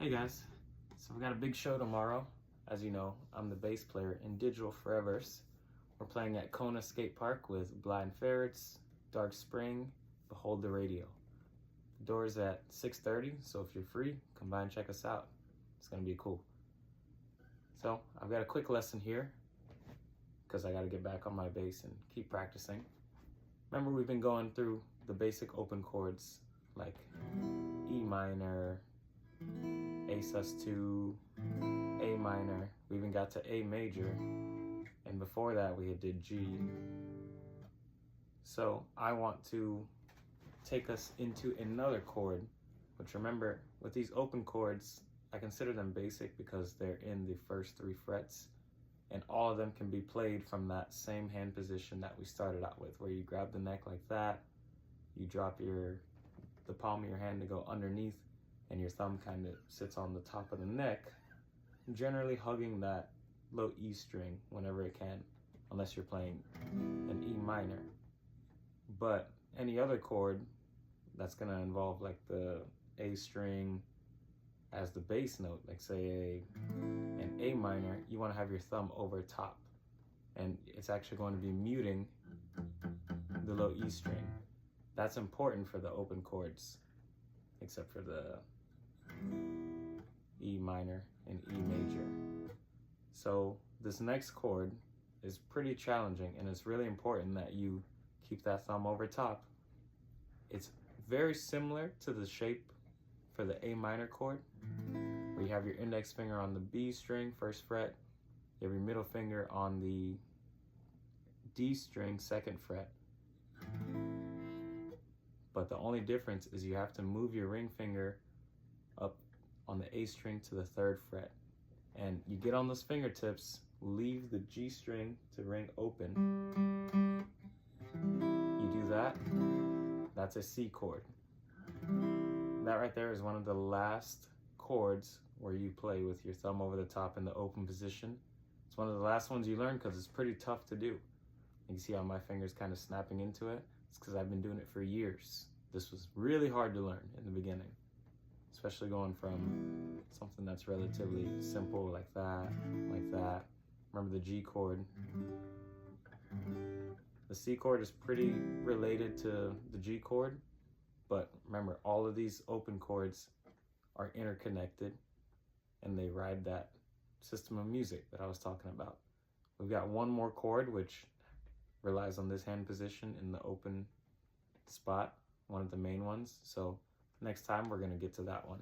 Hey guys, so we got a big show tomorrow. As you know, I'm the bass player in Digital Forevers. We're playing at Kona Skate Park with Blind Ferrets, Dark Spring, Behold the Radio. The door's at 6:30, so if you're free, come by and check us out. It's gonna be cool. So I've got a quick lesson here because I gotta get back on my bass and keep practicing. Remember, we've been going through the basic open chords like E minor, A sus2, A minor. We even got to A major, and before that we did G. So I want to take us into another chord, which, remember, with these open chords, I consider them basic because they're in the first 3 frets, and all of them can be played from that same hand position that we started out with, where you grab the neck like that, you drop the palm of your hand to go underneath, and your thumb kind of sits on the top of the neck, generally hugging that low E string whenever it can, unless you're playing an E minor. But any other chord that's gonna involve like the A string as the bass note, like say an A minor, you wanna have your thumb over top, and it's actually going to be muting the low E string. That's important for the open chords, except for the E minor and E major. So this next chord is pretty challenging, and it's really important that you keep that thumb over top. It's very similar to the shape for the A minor chord, where you have your index finger on the B string, 1st fret, you have your middle finger on the D string, 2nd fret. But the only difference is you have to move your ring finger up on the A string to the 3rd fret. And you get on those fingertips, leave the G string to ring open. You do that, that's a C chord. That right there is one of the last chords where you play with your thumb over the top in the open position. It's one of the last ones you learn because it's pretty tough to do. You can see how my finger's kind of snapping into it. It's because I've been doing it for years. This was really hard to learn in the beginning, especially going from something that's relatively simple like that, like that. Remember the G chord. The C chord is pretty related to the G chord, but remember, all of these open chords are interconnected and they ride that system of music that I was talking about. We've got one more chord which relies on this hand position in the open spot, one of the main ones. So next time we're gonna get to that one.